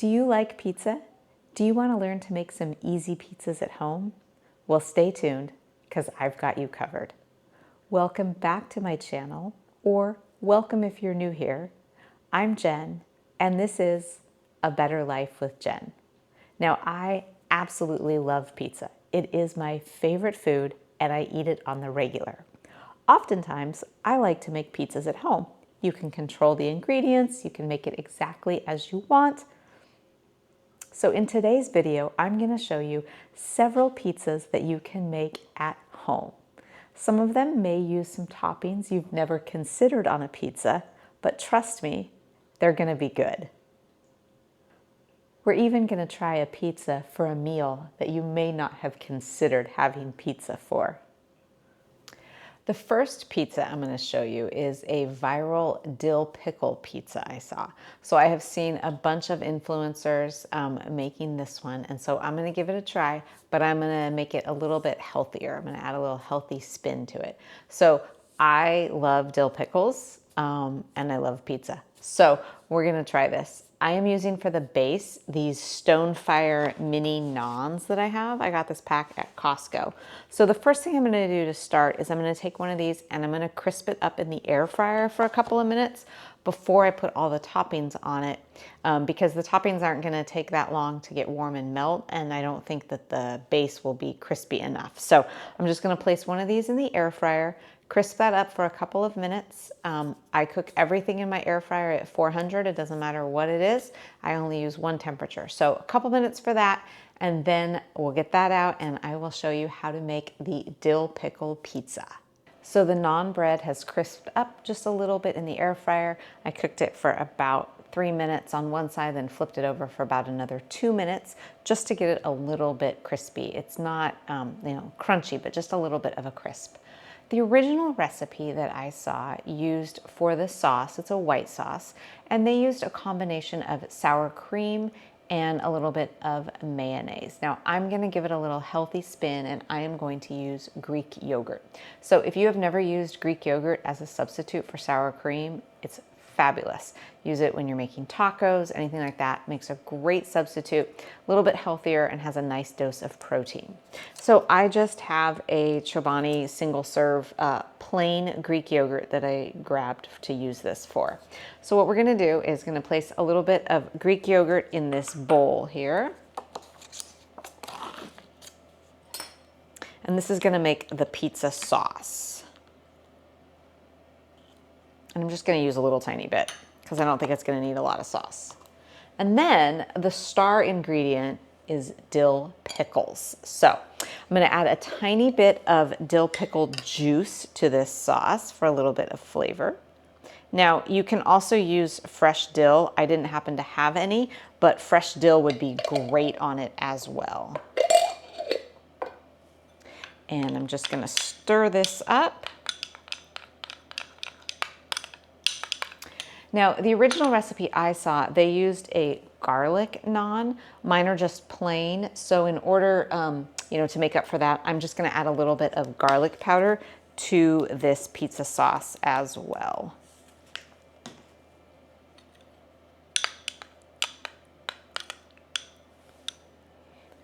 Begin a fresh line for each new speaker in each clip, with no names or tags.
Do you like pizza? Do you want to learn to make some easy pizzas at home? Well, stay tuned because I've got you covered. Welcome back to my channel, or welcome if you're new here. I'm Jen, and this is A Better Life with Jen. Now, I absolutely love pizza. It is my favorite food, and I eat it on the regular. Oftentimes, I like to make pizzas at home. You can control the ingredients, you can make it exactly as you want. So in today's video, I'm going to show you several pizzas that you can make at home. Some of them may use some toppings you've never considered on a pizza, but trust me, they're going to be good. We're even going to try a pizza for a meal that you may not have considered having pizza for. The first pizza I'm going to show you is a viral dill pickle pizza I saw. So I have seen a bunch of influencers making this one, and so I'm going to give it a try, but I'm going to make it a little bit healthier. I'm going to add a little healthy spin to it. So I love dill pickles and I love pizza. So we're going to try this. I am using for the base these Stonefire mini naans that I have. I got this pack at Costco. So the first thing I'm going to do to start is I'm going to take one of these and I'm going to crisp it up in the air fryer for a couple of minutes before I put all the toppings on it, because the toppings aren't going to take that long to get warm and melt, and I don't think that the base will be crispy enough. So I'm just going to place one of these in the air fryer, crisp that up for a couple of minutes. I cook everything in my air fryer at 400. It doesn't matter what it is. I only use one temperature. So a couple minutes for that, and then we'll get that out and I will show you how to make the dill pickle pizza. So the naan bread has crisped up just a little bit in the air fryer. I cooked it for about 3 minutes on one side, then flipped it over for about another 2 minutes just to get it a little bit crispy. It's not crunchy, but just a little bit of a crisp. The original recipe that I saw used for the sauce, it's a white sauce, and they used a combination of sour cream and a little bit of mayonnaise. Now I'm gonna give it a little healthy spin and I am going to use Greek yogurt. So if you have never used Greek yogurt as a substitute for sour cream, it's fabulous. Use it when you're making tacos, anything like that. Makes a great substitute, a little bit healthier and has a nice dose of protein. So I just have a Chobani single serve plain Greek yogurt that I grabbed to use this for. So what we're gonna do is gonna place a little bit of Greek yogurt in this bowl here. And this is gonna make the pizza sauce. And I'm just going to use a little tiny bit because I don't think it's going to need a lot of sauce. And then the star ingredient is dill pickles. So I'm going to add a tiny bit of dill pickle juice to this sauce for a little bit of flavor. Now you can also use fresh dill. I didn't happen to have any, but fresh dill would be great on it as well. And I'm just going to stir this up. Now, the original recipe I saw, they used a garlic naan. Mine are just plain. So in order, to make up for that, I'm just going to add a little bit of garlic powder to this pizza sauce as well.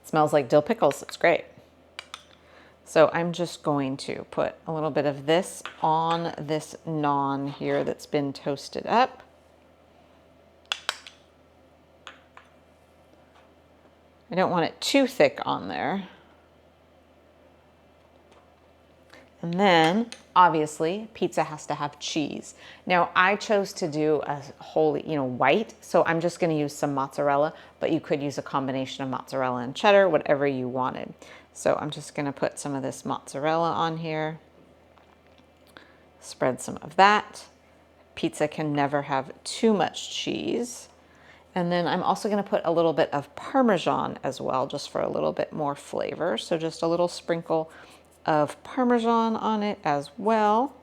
It smells like dill pickles. It's great. So I'm just going to put a little bit of this on this naan here that's been toasted up. I don't want it too thick on there. And then, obviously, pizza has to have cheese. Now, I chose to do a whole, white, so I'm just going to use some mozzarella, but you could use a combination of mozzarella and cheddar, whatever you wanted. So I'm just going to put some of this mozzarella on here. Spread some of that. Pizza can never have too much cheese. And then I'm also going to put a little bit of Parmesan as well, just for a little bit more flavor. So just a little sprinkle of Parmesan on it as well.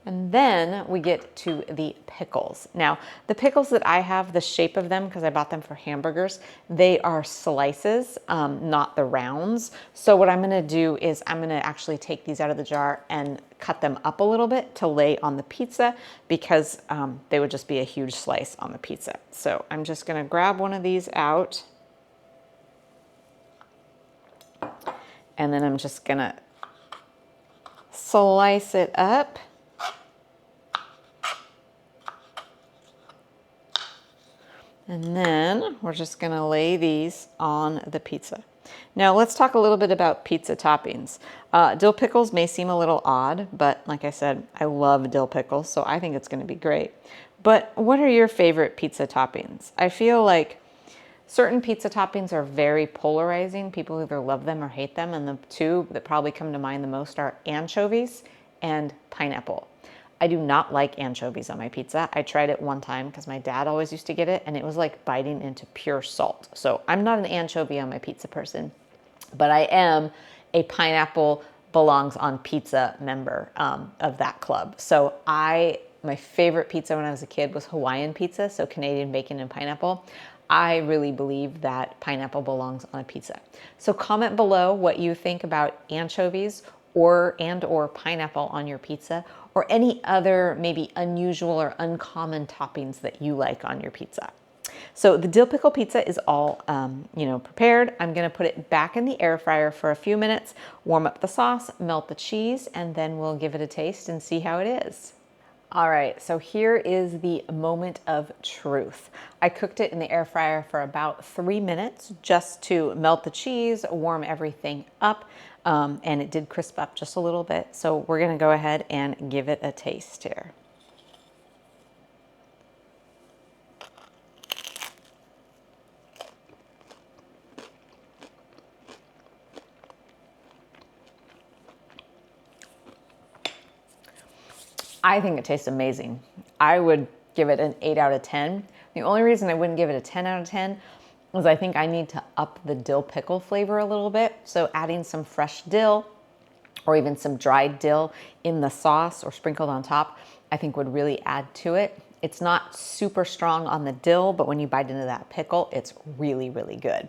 And then we get to the pickles. Now, the pickles that I have, the shape of them, because I bought them for hamburgers, they are slices, not the rounds. So what I'm gonna do is I'm gonna actually take these out of the jar and cut them up a little bit to lay on the pizza, because they would just be a huge slice on the pizza. So I'm just gonna grab one of these out, and then I'm just gonna slice it up. And then we're just gonna lay these on the pizza. Now let's talk a little bit about pizza toppings. Dill pickles may seem a little odd, but like I said, I love dill pickles, so I think it's gonna be great. But what are your favorite pizza toppings? I feel like certain pizza toppings are very polarizing. People either love them or hate them, and the two that probably come to mind the most are anchovies and pineapple. I do not like anchovies on my pizza. I tried it one time because my dad always used to get it, and it was like biting into pure salt. So I'm not an anchovy on my pizza person, but I am a pineapple belongs on pizza member of that club. So my favorite pizza when I was a kid was Hawaiian pizza, so Canadian bacon and pineapple. I really believe that pineapple belongs on a pizza. So comment below what you think about anchovies or pineapple on your pizza, or any other maybe unusual or uncommon toppings that you like on your pizza. So the dill pickle pizza is all prepared. I'm gonna put it back in the air fryer for a few minutes, warm up the sauce, melt the cheese, and then we'll give it a taste and see how it is. All right, so here is the moment of truth. I cooked it in the air fryer for about 3 minutes just to melt the cheese, warm everything up, and it did crisp up just a little bit. So we're gonna go ahead and give it a taste here. I think it tastes amazing. I would give it an 8 out of 10. The only reason I wouldn't give it a 10 out of 10 is I think I need to up the dill pickle flavor a little bit. So adding some fresh dill or even some dried dill in the sauce or sprinkled on top, I think would really add to it. It's not super strong on the dill, but when you bite into that pickle, it's really, really good.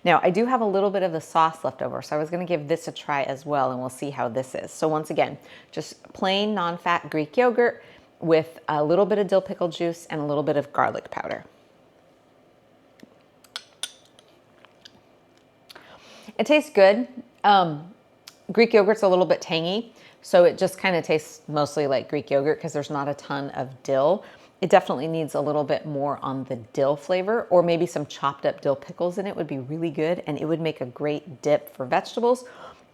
Now, I do have a little bit of the sauce left over, so I was gonna give this a try as well, and we'll see how this is. So once again, just plain non-fat Greek yogurt with a little bit of dill pickle juice and a little bit of garlic powder. It tastes good. Greek yogurt's a little bit tangy, so it just kind of tastes mostly like Greek yogurt because there's not a ton of dill. It definitely needs a little bit more on the dill flavor, or maybe some chopped up dill pickles in it would be really good, and it would make a great dip for vegetables.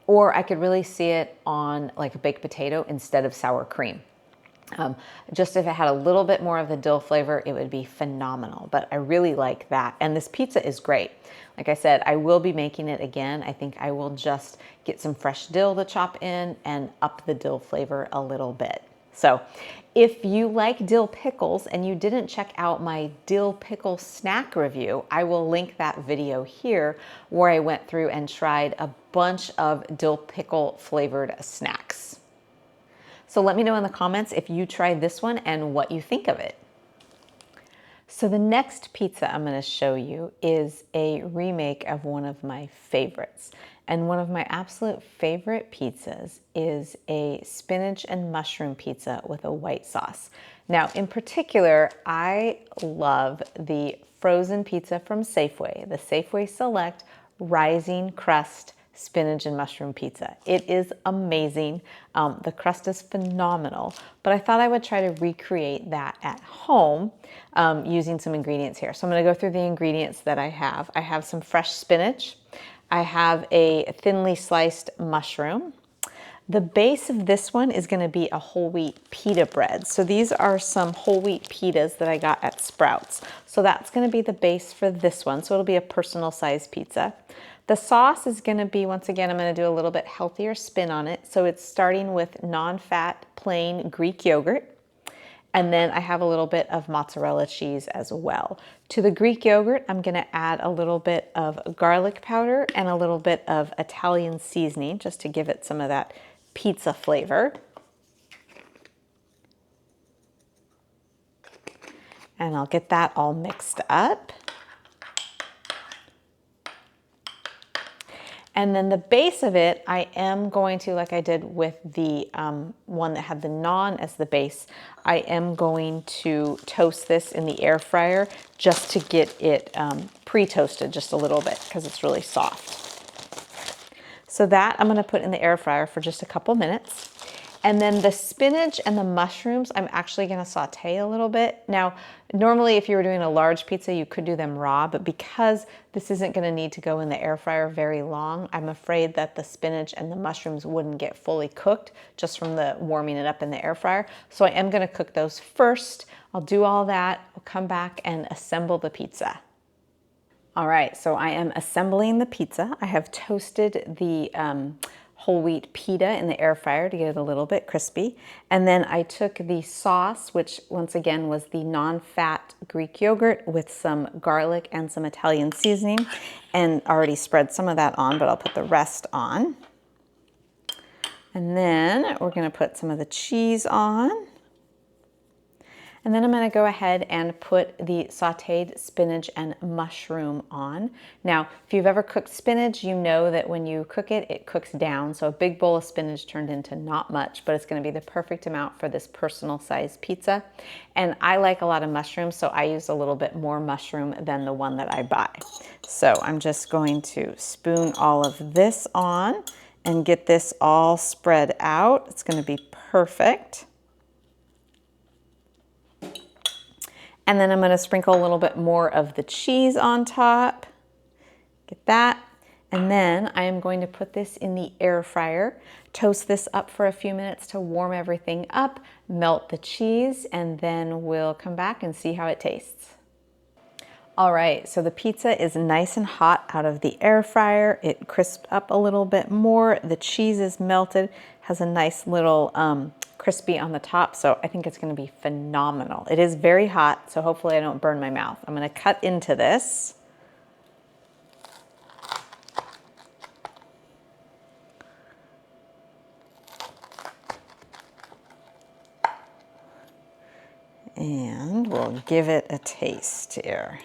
Or I could really see it on like a baked potato instead of sour cream. Just if it had a little bit more of the dill flavor, it would be phenomenal. But I really like that. And this pizza is great. Like I said, I will be making it again. I think I will just get some fresh dill to chop in and up the dill flavor a little bit. So if you like dill pickles and you didn't check out my dill pickle snack review, I will link that video here where I went through and tried a bunch of dill pickle flavored snacks. So let me know in the comments if you tried this one and what you think of it. So the next pizza I'm going to show you is a remake of one of my favorites. And one of my absolute favorite pizzas is a spinach and mushroom pizza with a white sauce. Now, in particular, I love the frozen pizza from Safeway, the Safeway Select Rising Crust spinach and mushroom pizza. It is amazing. The crust is phenomenal, but I thought I would try to recreate that at home using some ingredients here. So I'm gonna go through the ingredients that I have. I have some fresh spinach. I have a thinly sliced mushroom. The base of this one is gonna be a whole wheat pita bread. So these are some whole wheat pitas that I got at Sprouts. So that's gonna be the base for this one. So it'll be a personal size pizza. The sauce is gonna be, once again, I'm gonna do a little bit healthier spin on it. So it's starting with non-fat, plain Greek yogurt. And then I have a little bit of mozzarella cheese as well. To the Greek yogurt, I'm gonna add a little bit of garlic powder and a little bit of Italian seasoning just to give it some of that pizza flavor. And I'll get that all mixed up. And then the base of it, I am going to, like I did with the one that had the naan as the base, I am going to toast this in the air fryer just to get it pre-toasted just a little bit because it's really soft. So that I'm going to put in the air fryer for just a couple minutes. And then the spinach and the mushrooms, I'm actually going to saute a little bit. Now, normally if you were doing a large pizza, you could do them raw, but because this isn't going to need to go in the air fryer very long, I'm afraid that the spinach and the mushrooms wouldn't get fully cooked just from the warming it up in the air fryer. So I am going to cook those first. I'll do all that. We'll come back and assemble the pizza. All right, so I am assembling the pizza. I have toasted the whole wheat pita in the air fryer to get it a little bit crispy. And then I took the sauce, which once again was the non-fat Greek yogurt with some garlic and some Italian seasoning, and already spread some of that on, but I'll put the rest on. And then we're gonna put some of the cheese on. And then I'm going to go ahead and put the sauteed spinach and mushroom on. Now, if you've ever cooked spinach, you know that when you cook it, it cooks down. So a big bowl of spinach turned into not much, but it's going to be the perfect amount for this personal size pizza. And I like a lot of mushrooms, so I use a little bit more mushroom than the one that I buy. So I'm just going to spoon all of this on and get this all spread out. It's going to be perfect. And then I'm going to sprinkle a little bit more of the cheese on top. Get that. And then I am going to put this in the air fryer, toast this up for a few minutes to warm everything up, melt the cheese, and then we'll come back and see how it tastes. All right, so the pizza is nice and hot out of the air fryer. It crisped up a little bit more. The cheese is melted, has a nice little crispy on the top, so I think it's going to be phenomenal. It is very hot, so hopefully I don't burn my mouth. I'm going to cut into this. And we'll give it a taste here.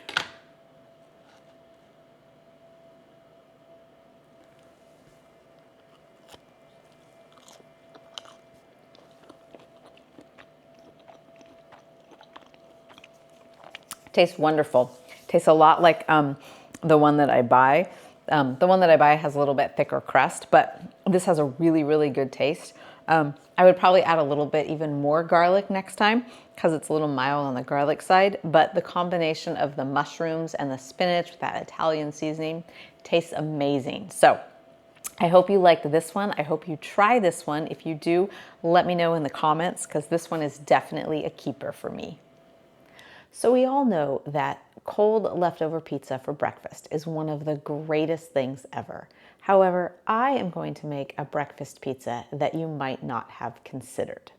Tastes wonderful. Tastes a lot like the one that I buy. The one that I buy has a little bit thicker crust, but this has a really, really good taste. I would probably add a little bit even more garlic next time because it's a little mild on the garlic side, but the combination of the mushrooms and the spinach with that Italian seasoning tastes amazing. So I hope you liked this one. I hope you try this one. If you do, let me know in the comments because this one is definitely a keeper for me. So we all know that cold leftover pizza for breakfast is one of the greatest things ever. However, I am going to make a breakfast pizza that you might not have considered.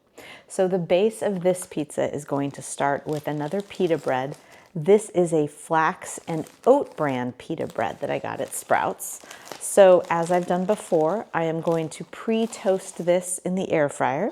So the base of this pizza is going to start with another pita bread. This is a flax and oat bran pita bread that I got at Sprouts. So as I've done before, I am going to pre-toast this in the air fryer.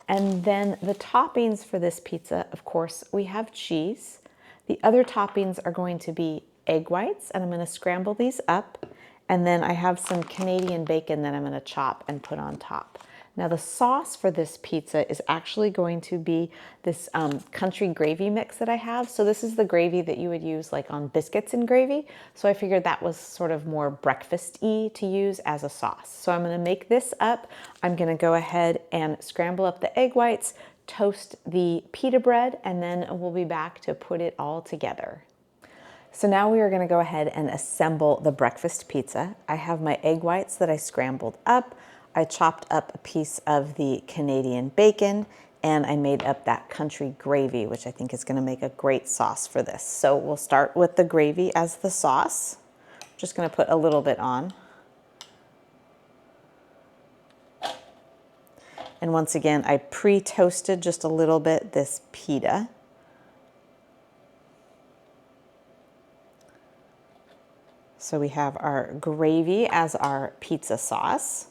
And then the toppings for this pizza, of course, we have cheese. The other toppings are going to be egg whites, and I'm going to scramble these up. And then I have some Canadian bacon that I'm going to chop and put on top. Now the sauce for this pizza is actually going to be this country gravy mix that I have. So this is the gravy that you would use like on biscuits and gravy. So I figured that was sort of more breakfast-y to use as a sauce. So I'm going to make this up. I'm going to go ahead and scramble up the egg whites, toast the pita bread, and then we'll be back to put it all together. So now we are going to go ahead and assemble the breakfast pizza. I have my egg whites that I scrambled up. I chopped up a piece of the Canadian bacon, and I made up that country gravy, which I think is going to make a great sauce for this. So we'll start with the gravy as the sauce. I'm just going to put a little bit on. And once again, I pre-toasted just a little bit this pita. So we have our gravy as our pizza sauce.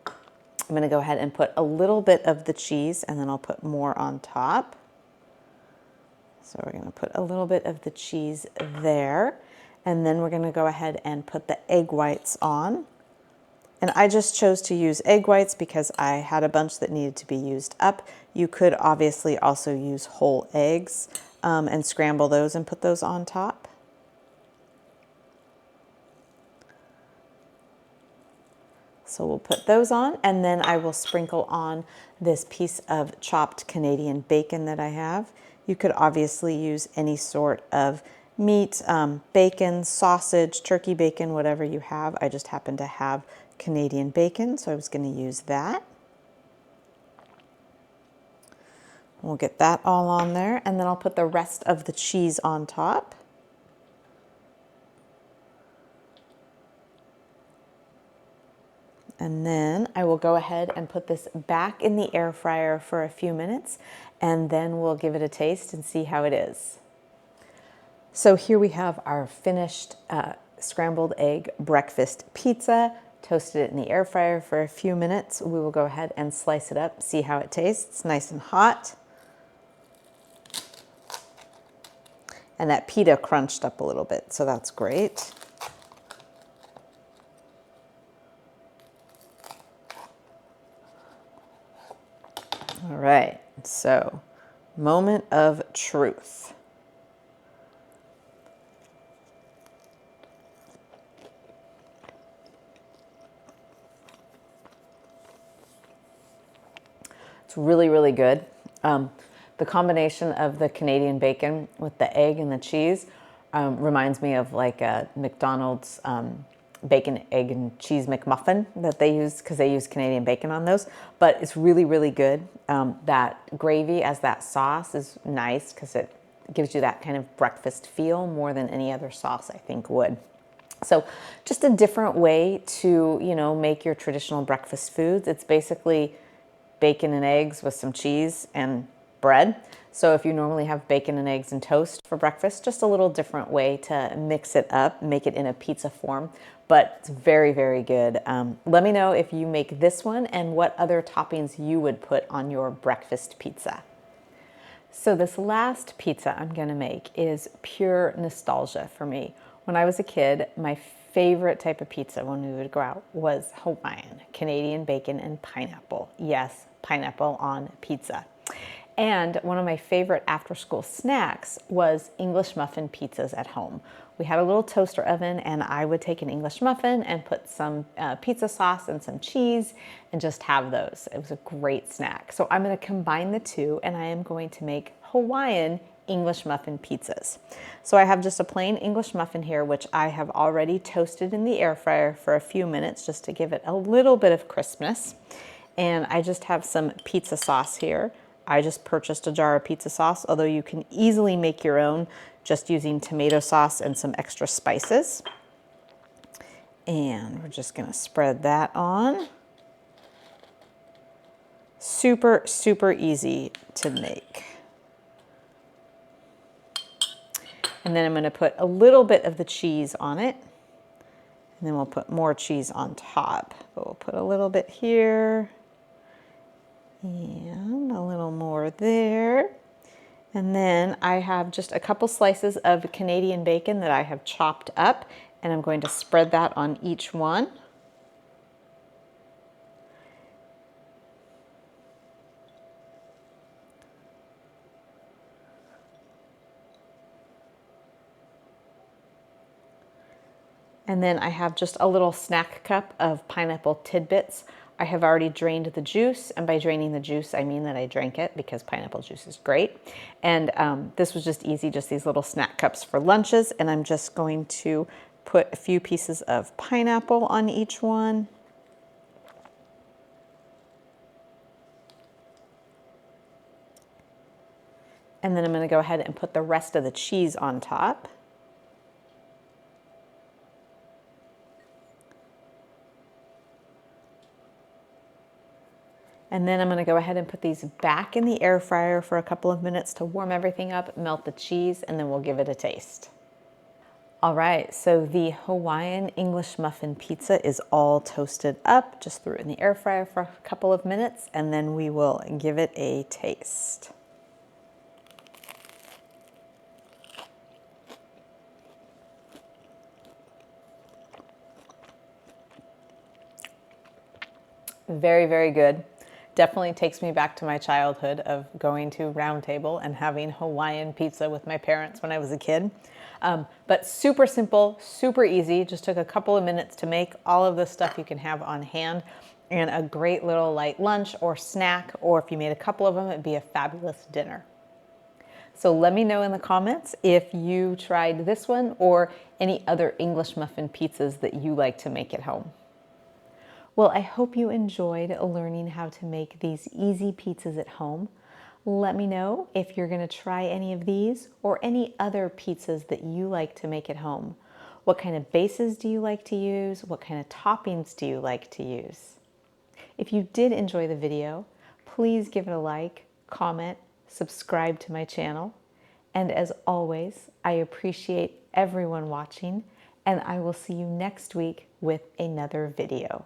I'm going to go ahead and put a little bit of the cheese, and then I'll put more on top. So we're going to put a little bit of the cheese there, and then we're going to go ahead and put the egg whites on. And I just chose to use egg whites because I had a bunch that needed to be used up. You could obviously also use whole eggs and scramble those and put those on top. So we'll put those on, and then I will sprinkle on this piece of chopped Canadian bacon that I have. You could obviously use any sort of meat, bacon, sausage, turkey bacon, whatever you have. I just happen to have Canadian bacon, so I was going to use that. We'll get that all on there, and then I'll put the rest of the cheese on top. And then I will go ahead and put this back in the air fryer for a few minutes, and then we'll give it a taste and see how it is. So here we have our finished scrambled egg breakfast pizza. Toasted it in the air fryer for a few minutes. We will go ahead and slice it up, see how it tastes. Nice and hot. And that pita crunched up a little bit, so that's great. All right, so moment of truth. It's really, really good. The combination of the Canadian bacon with the egg and the cheese reminds me of like a McDonald's bacon, egg, and cheese McMuffin that they use, because they use Canadian bacon on those. But it's really, really good. That gravy as that sauce is nice because it gives you that kind of breakfast feel more than any other sauce I think would. So just a different way to, you know, make your traditional breakfast foods. It's basically bacon and eggs with some cheese and bread. So if you normally have bacon and eggs and toast for breakfast, just a little different way to mix it up, make it in a pizza form, but it's very, very good. Let me know if you make this one and what other toppings you would put on your breakfast pizza. So this last pizza I'm gonna make is pure nostalgia for me. When I was a kid, my favorite type of pizza when we would go out was Hawaiian, Canadian bacon and pineapple. Yes, pineapple on pizza. And one of my favorite after-school snacks was English muffin pizzas at home. We had a little toaster oven, and I would take an English muffin and put some pizza sauce and some cheese and just have those. It was a great snack. So I'm going to combine the two, and I am going to make Hawaiian English muffin pizzas. So I have just a plain English muffin here, which I have already toasted in the air fryer for a few minutes just to give it a little bit of crispness. And I just have some pizza sauce here. I just purchased a jar of pizza sauce, although you can easily make your own just using tomato sauce and some extra spices. And we're just gonna spread that on. Super, super easy to make. And then I'm gonna put a little bit of the cheese on it. And then we'll put more cheese on top. But we'll put a little bit here. And a little more there. And then I have just a couple slices of Canadian bacon that I have chopped up, and I'm going to spread that on each one. And then I have just a little snack cup of pineapple tidbits. I have already drained the juice, and by draining the juice, I mean that I drank it because pineapple juice is great. And this was just easy, just these little snack cups for lunches. And I'm just going to put a few pieces of pineapple on each one. And then I'm going to go ahead and put the rest of the cheese on top. And then I'm going to go ahead and put these back in the air fryer for a couple of minutes to warm everything up, melt the cheese, and then we'll give it a taste. All right, so the Hawaiian English muffin pizza is all toasted up. Just threw it in the air fryer for a couple of minutes, and then we will give it a taste. Very, very good. Definitely takes me back to my childhood of going to Round Table and having Hawaiian pizza with my parents when I was a kid. But super simple, super easy. Just took a couple of minutes to make. All of this stuff you can have on hand, and a great little light lunch or snack, or if you made a couple of them, it'd be a fabulous dinner. So let me know in the comments if you tried this one or any other English muffin pizzas that you like to make at home. Well, I hope you enjoyed learning how to make these easy pizzas at home. Let me know if you're going to try any of these or any other pizzas that you like to make at home. What kind of bases do you like to use? What kind of toppings do you like to use? If you did enjoy the video, please give it a like, comment, subscribe to my channel. And as always, I appreciate everyone watching, and I will see you next week with another video.